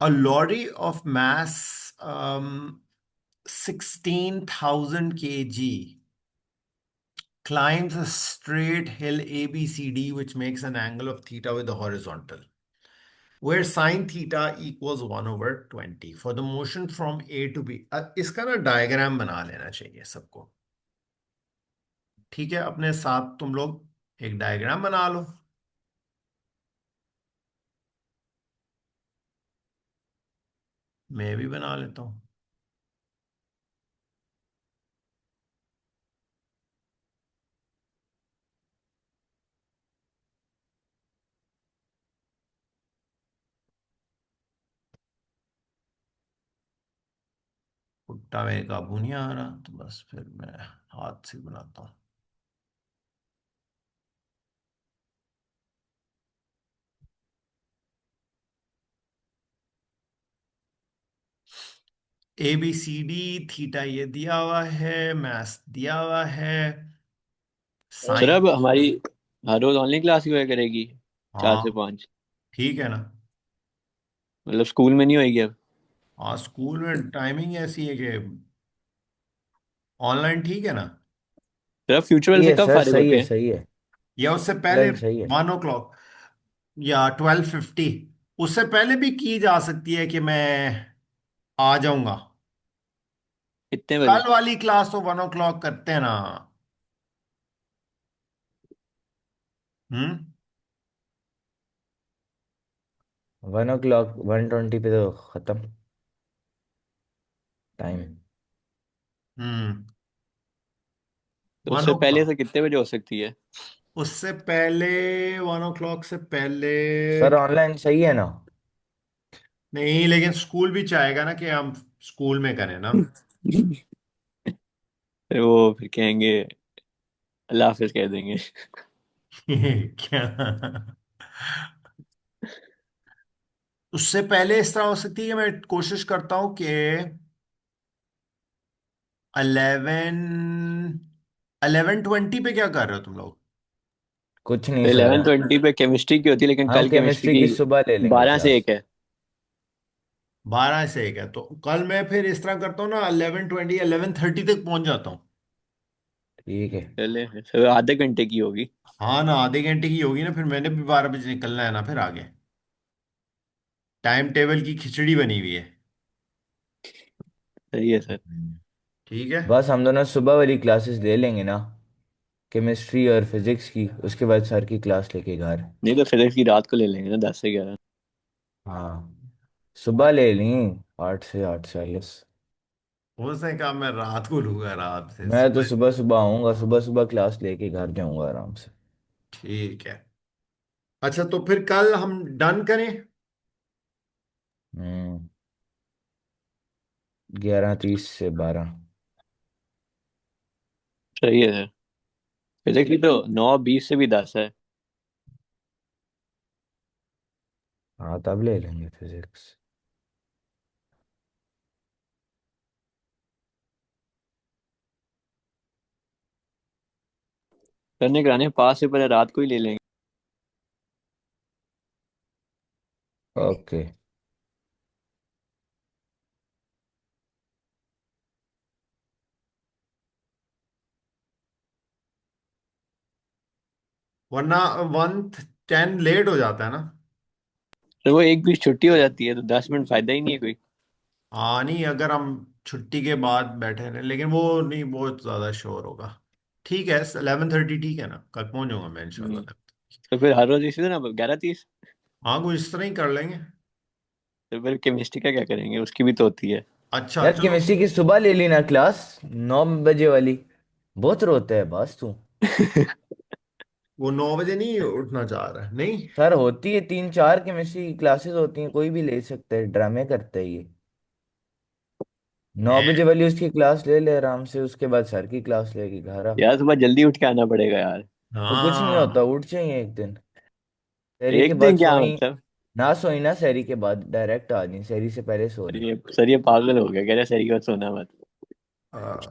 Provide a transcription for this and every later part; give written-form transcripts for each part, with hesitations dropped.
A lorry of mass 16,000 kg climbs a straight hill ABCD, which makes an angle of theta with the horizontal, where sine theta equals 1 over 20 for the motion from A to B. इसका ना diagram बना लेना चाहिए सबको। ठीक है, अपने साथ तुम लोग एक डायग्राम बना लो। मैं भी बना लेता हूँ। पुट्टा मेरे काबू नहीं आ रहा, तो बस फिर मैं हाथ से बनाता हूँ। A B C D, theta ये दिया हुआ है, मैथ दिया हुआ है, सर साइन। अब हमारी हर रोज ऑनलाइन क्लास ही हुआ करेगी, 4 से 5? ठीक है ना। मतलब स्कूल में नहीं होएगी अब? हाँ, स्कूल में टाइमिंग ऐसी है कि ऑनलाइन ठीक है ना। सर अब फ्यूचर वाले सही से है कब सर, फारिग सही होते है, हैं? सही है। या उससे पहले लंच सही है। 1 o'clock या 12:50, उससे पहले भी की जा सकती है कि मैं आ जाऊंगा। कितने बजे? कल वाली क्लास तो 1 o'clock करते हैं ना। हम्म। 1 o'clock 1:20 पे तो खत्म टाइम। तो वन उससे ओ पहले क्लॉक से कितने बजे हो सकती है? उससे पहले 1 o'clock से पहले। सर ऑनलाइन सही है ना? नहीं, लेकिन स्कूल भी चाहेगा ना कि हम स्कूल में करें ना। फिर वो फिर कहेंगे, अल्लाह हाफिज कह देंगे। क्या? उससे पहले इस तरह हो सकती है कि मैं कोशिश करता हूं कि 11 11:20 पे क्या कर रहे हो तुम लोग? कुछ नहीं तो सर। 11:20 पे केमिस्ट्री की होती है, लेकिन हम कल केमिस्ट्री केमिस्ट्री की की सुबह ले लेंगे 12 से 1 क्लास। है। 12 से 1 है, तो कल मैं फिर इस तरह करता हूँ ना, 11:20 11:30 तक पहुंच जाता हूँ। ठीक है। चले फिर आधे घंटे की होगी। हाँ ना, आधे घंटे की होगी ना, फिर मैंने भी 12 बजे निकलना है ना फिर आगे। टाइम टेबल की खिचड़ी बनी हुई है। सही है सर। ठीक है। बस हम दोनों सुबह वाली क्लासेस ले लेंगे ना, केमिस्ट्री और फिजिक्स की, उसके बाद सर की क्लास लेके घर। नहीं तो फिजिक्स की रात को ले लेंगे ना, 10 से 11। हाँ, सुबह ले ली, 8 से 8:40। उसने कहा मैं रात को लूंगा, रात से मैं तो सुबह। सुबह सुबह आऊँगा, सुबह सुबह क्लास लेके घर जाऊँगा आराम से। ठीक है। अच्छा, तो फिर कल हम डन करें। 11:30 से 12। सही है सर। फिजिक्स की तो 9:20 से भी 10 है। हाँ, तब ले लेंगे फिजिक्स। करने कराने पास से पहले रात को ही ले लेंगे। ओके। वरना 1:10 लेट हो जाता है ना। तो वो एक भी छुट्टी हो जाती है तो 10 मिनट फायदा ही नहीं है कोई। हाँ नहीं, अगर हम छुट्टी के बाद बैठे रहे, लेकिन वो नहीं, बहुत ज्यादा शोर होगा। ठीक है, 11:30 ठीक है ना, कल पहुंच जाऊंगा मैं हम्म। इंशाल्लाह। तो फिर हर रोज इसी दिन 11:30। हाँ, कुछ इस तरह ही कर लेंगे। तो फिर केमिस्ट्री का क्या करेंगे, उसकी भी तो होती है। अच्छा यार चलो। केमिस्ट्री की सुबह ले ली ना क्लास, 9 बजे वाली। बहुत रोते है बस तू। वो 9 बजे नहीं उठना चाह रहा है, नहीं। सर होती है 3 4 केमिस्ट्री की क्लासेस होती हैं, कोई भी ले सकता है, ड्रामे करता है ये। 9 बजे वाली उसकी क्लास ले ले आराम से, उसके बाद सर की क्लास लेके घर आ। यार सुबह जल्दी उठ के आना पड़ेगा यार। तो कुछ नहीं होता, हाँ। उठ जाइए एक दिन। शहरी के एक बाद दिन क्या सोई मतलब? ना, सोई ना, शहरी के बाद डायरेक्ट आ नहीं, शहरी से पहले सो ले। सर ये पागल हो गया, कह रहे सर की बात सोना मत।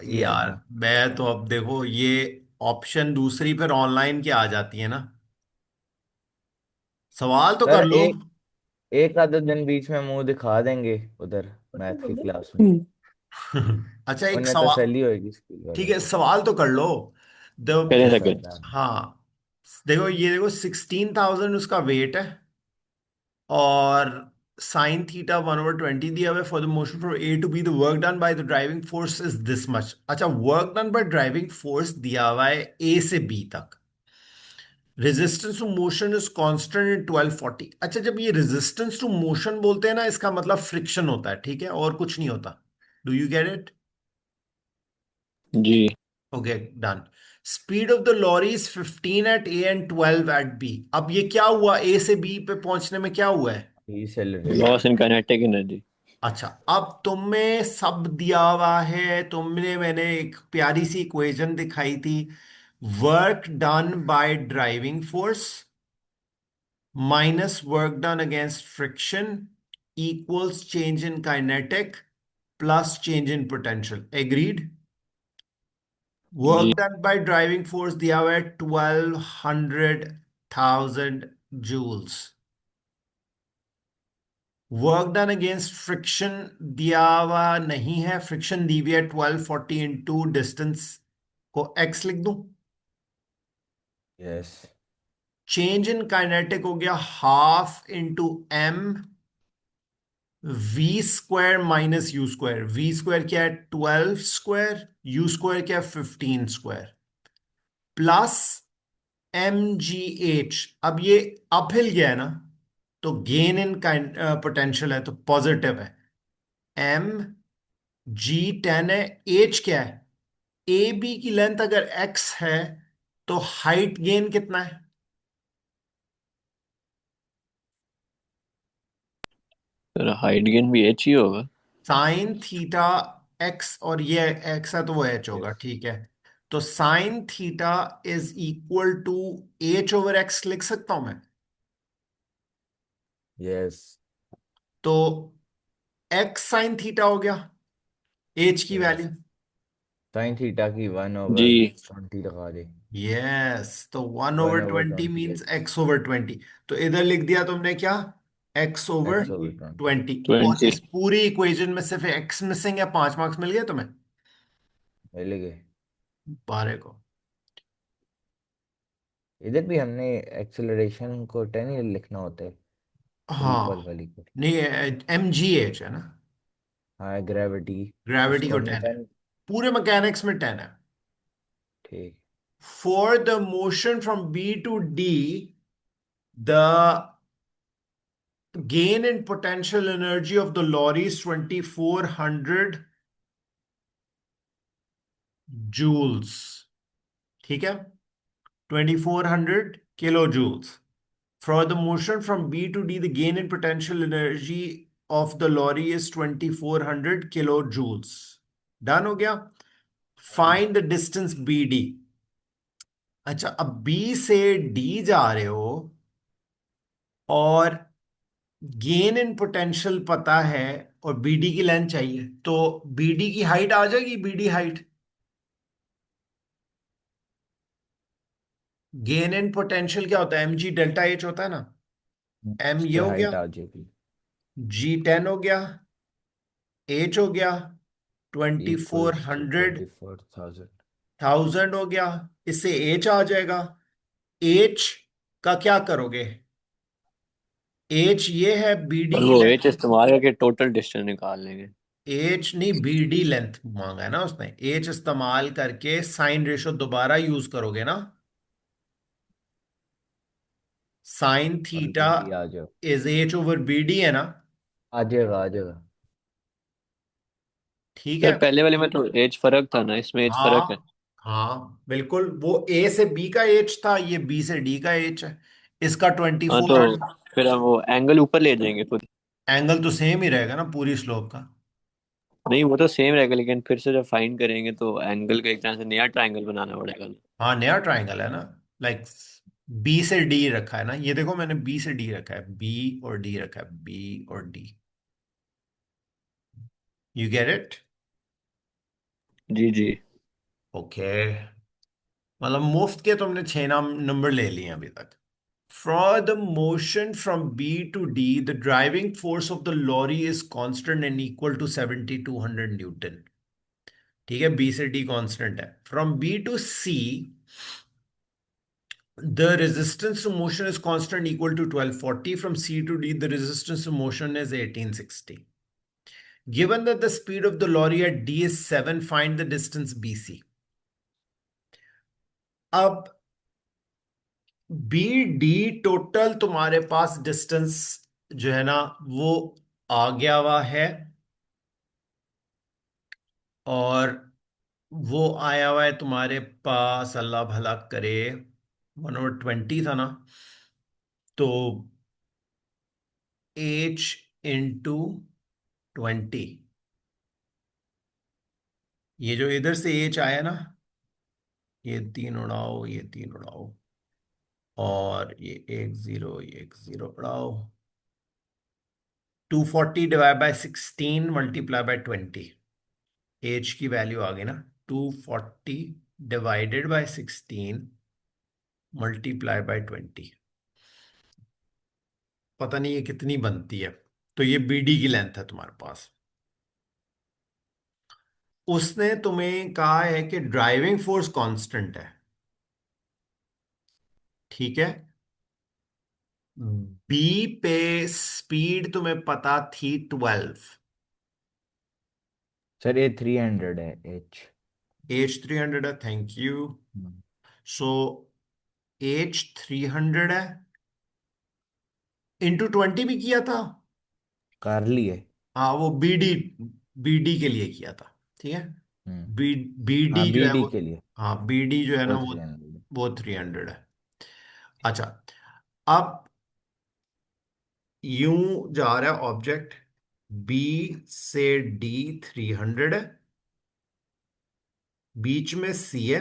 ये है यार ना। मैं तो अब देखो ये ऑप्शन दूसरी फिर ऑनलाइन की आ जाती है ना। सवाल तो कर सर लो। एक आधा दिन बीच में मुंह दिखा देंगे उधर मैथ की क्लास में। हम्म। अच्छा एक उन्हें सवाल। तसल्ली होगी स्कूल ठीक वालों है को। सवाल तो कर लो। दो। करें अच्छा लगे। डन। हाँ देखो ये देखो 16,000 उसका वेट है और साइन थीटा 1/20 दिया हुआ है for the motion from A to B the work done by the driving force is this much. अच्छा work done by driving force दिया हुआ है ए से बी तक। Resistance to motion is constant in 1240। अच्छा जब ये रेजिस्टेंस टू मोशन बोलते हैं ना इसका मतलब फ्रिक्शन होता है ठीक है और कुछ नहीं होता। Do you get it? जी। Okay done. Speed of the lorry is 15 at A and 12 at B. अब ये क्या हुआ ए से बी पे पहुंचने में क्या हुआ है? Decelerate. Loss in kinetic energy. अच्छा अब तुम्हें सब दिया हुआ है तुमने मैंने एक प्यारी सी इक्वेशन दिखाई थी। Work done by driving force minus work done against friction equals change in kinetic plus change in potential. Agreed? जी। Work done by driving force दिया हुआ है 1200,000 joules. Work done against friction दिया हुआ नहीं है फ्रिक्शन दी हुई है 1240 इंटू डिस्टेंस को एक्स लिख दूं। यस। चेंज इन काइनेटिक हो गया half into M V square minus U square. V square क्या है 12 स्क्वायर यू स्क्वायर क्या है 15 square plus M G H. अब ये अपहिल गया है ना तो गेन इन पोटेंशियल है तो पॉजिटिव है। एम जी 10 है। एच क्या है? ए बी की लेंथ अगर एक्स है तो हाइट गेन कितना है? सर हाइट गेन भी एच ही होगा। साइन थीटा एक्स और ये एक्स है तो वो एच होगा यस। ठीक है। तो sine theta is equal to H over X लिख सकता हूं मैं। यस। तो एक्स साइन थीटा हो गया एच की यस। वैल्यू। साइन थीटा की वन जी। ओवर ट्वेंटी लगा दे। यस तो one one over over 20 twenty means x. X over 20। तो इधर लिख दिया तुमने क्या? X over x over twenty. 20। और 20। इस पूरी इक्वेशन में सिर्फ एक्स मिसिंग है 5 मार्क्स मिल गए तुम्हें। मिल गए। बारह को। इधर भी हमने एक्सेलरेशन को 10 ही लिखना होता है। रिकॉल हाँ वाली को। नहीं एम जी एच है ना। हाँ ग्रेविटी। ग्रेविटी उसको को हमने 10 है। 10। पूरे मैकेनिक्स में 10 है। ठीक। For the motion from B to D the gain in potential energy of the lorry is 2400 joules। ठीक है 2400 kilojoules. For the motion from B to D the gain in potential energy of the lorry is 2400 kilojoules। Done हो गया। Find the distance B D. अच्छा अब B से D जा रहे हो और गेन इन पोटेंशियल पता है और बीडी की लेंथ चाहिए तो बीडी की हाइट आ जाएगी। BD height gain in potential क्या होता है? एम जी डेल्टा एच होता है ना। एम ये उसकी हो गया हाइट आ जाएगी। जी 10 हो गया एच हो गया twenty four equals two hundred 24,000। Thousand हो गया। इससे एच आ जाएगा। एच का क्या करोगे? एच ये है बीडी और की वो लेंथ। एच इस्तेमाल करके टोटल डिस्टेंस निकाल लेंगे। एच नहीं बीडी लेंथ मांगा है ना उसने। एच इस्तेमाल करके साइन रेशो दोबारा यूज करोगे ना। साइन थीटा ऑलरेडी आ जाओ। Is H over B D है ना। आ जाएगा आ जाएगा। ठीक सर है। पहले वाले में तो एज फर्क था ना, इसमें एज फर्क है। हाँ हाँ बिल्कुल वो ए से बी का एच था ये बी से डी का एच है। इसका ट्वेंटी हाँ तो फोर फिर हम वो एंगल ऊपर ले जाएंगे खुद। एंगल तो सेम ही रहेगा ना पूरी स्लोप का। नहीं वो तो सेम रहेगा, लेकिन फिर से जब फाइंड करेंगे तो एंगल का एक तरह से नया ट्रायंगल बनाना पड़ेगा। हाँ नया ट्राइंगल है ना। लाइक बी से डी रखा है ना ये देखो मैंने बी से डी रखा है बी और डी रखा है बी और डी। You get it? जी जी। ओके मतलब मुफ्त के तुमने 6 नाम नंबर ले लिए हैं अभी तक। For the motion from B to D, the driving force of the lorry is constant and equal to 7200 Newton. ठीक है, B से D constant है. From B to C, the resistance to motion is constant equal to 1240. From C to D, the resistance to motion is 1860. Given that the speed of the lorry at D is 7, find the distance BC. अब B D total तुम्हारे पास distance जो है ना वो आ गया हुआ है, और वो आया हुआ है तुम्हारे पास, अल्लाह भला करे, 1/20 था ना, तो H × 20, ये जो इधर से H आया ना, ये 3 उड़ाओ, ये 3 उड़ाओ, और ये 1 0, ये 1 0 उड़ाओ, 240 divide by 16 multiply by 20, H की वैल्यू आ गई ना, 240 डिवाइडेड बाय 16 मल्टीप्लाई बाय 20, पता नहीं ये कितनी बनती है। तो ये बीडी की लेंथ है तुम्हारे पास। उसने तुम्हें कहा है कि ड्राइविंग फोर्स कांस्टेंट है, ठीक है। बी पे स्पीड तुम्हें पता थी 12, सर ये 300 है एच। एच 300 है, थैंक यू। सो एच 300 है, इंटू 20 भी किया था, कर लिए। हाँ वो बीडी, बीडी के लिए किया था, ठीक है। बी हाँ बीडी जो है बीडी वो, के लिए हाँ बीडी जो है ना वो वो 300। वो 300 है। अच्छा, अब यूं जा रहा है ऑब्जेक्ट, बी से डी 300 है, बीच में सी है,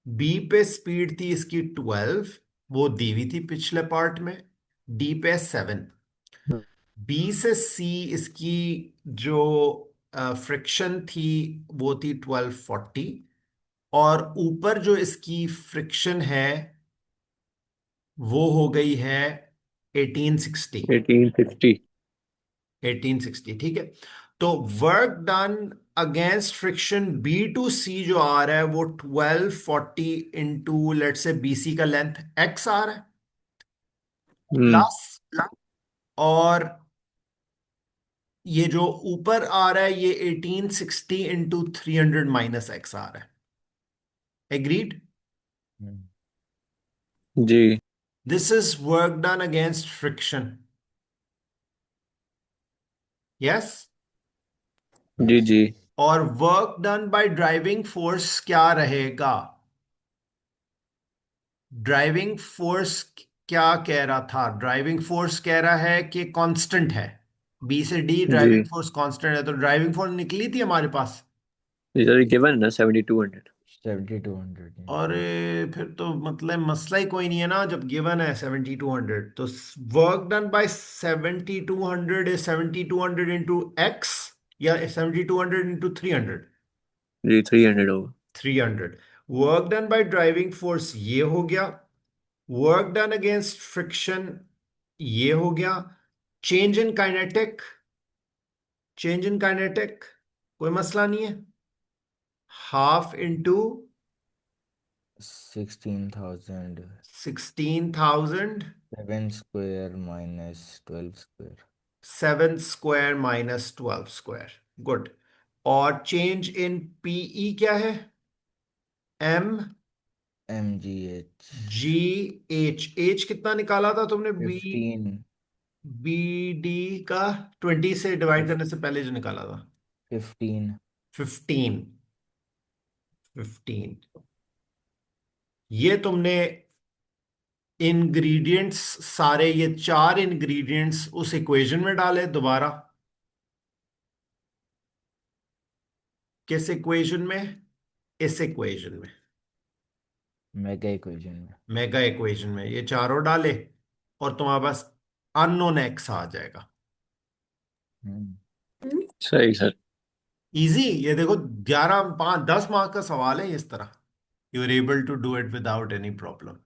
बी पे स्पीड थी इसकी 12, वो दी हुई थी पिछले पार्ट में, डी पे 7, बी से सी इसकी जो फ्रिक्शन थी वो थी 1240, और ऊपर जो इसकी फ्रिक्शन है वो हो गई है 1860। 1860। 1860, ठीक है। तो work done against friction B to C जो आ रहा है वो 1240 इंटू लेट से बीसी का लेंथ एक्स आ रहा है, हम्म। प्लस, और ये जो ऊपर आ रहा है ये 1860 इंटू 300 माइनस एक्स आ रहा है। एग्रीड? जी this is work done against friction, yes. जी जी। और work done by driving force क्या रहेगा? ड्राइविंग फोर्स क्या कह रहा था? ड्राइविंग फोर्स कह रहा है कि कांस्टेंट है, बी से डी ड्राइविंग जी फोर्स कांस्टेंट है, तो ड्राइविंग फोर्स निकली थी हमारे पास। जी सर, गिवन ना 7200। 7200। और फिर तो मतलब मसला ही कोई नहीं है ना, जब गिवन है 7200, तो work done bye 7200 is 7200 into x, या 7200 इंटू 300? जी 300 होगा। 300। Work done by driving force ये हो गया, वर्क डन अगेंस्ट फ्रिक्शन ये हो गया, change in kinetic, change in kinetic कोई मसला नहीं है, half into 16,000। 16,000, 7 square minus 12 square. 7 square minus 12 square, good. और चेंज इन पीई क्या है? M MGH G H, H कितना निकाला था तुमने? बी 15। बी डी का 20 से डिवाइड करने से पहले जो निकाला था, 15। 15, 15। ये तुमने इंग्रेडिएंट्स सारे, ये चार इंग्रेडिएंट्स उस इक्वेशन में डाले दोबारा। किस इक्वेशन में? इस इक्वेशन में, मेगा इक्वेशन में। मेगा इक्वेशन में ये चारों डाले, और तुम्हारे पास अननोन एक्स आ जाएगा। सही सर। इजी, ये देखो 11 5 10 मार्क का सवाल है इस तरह, you are able to do it without any problem.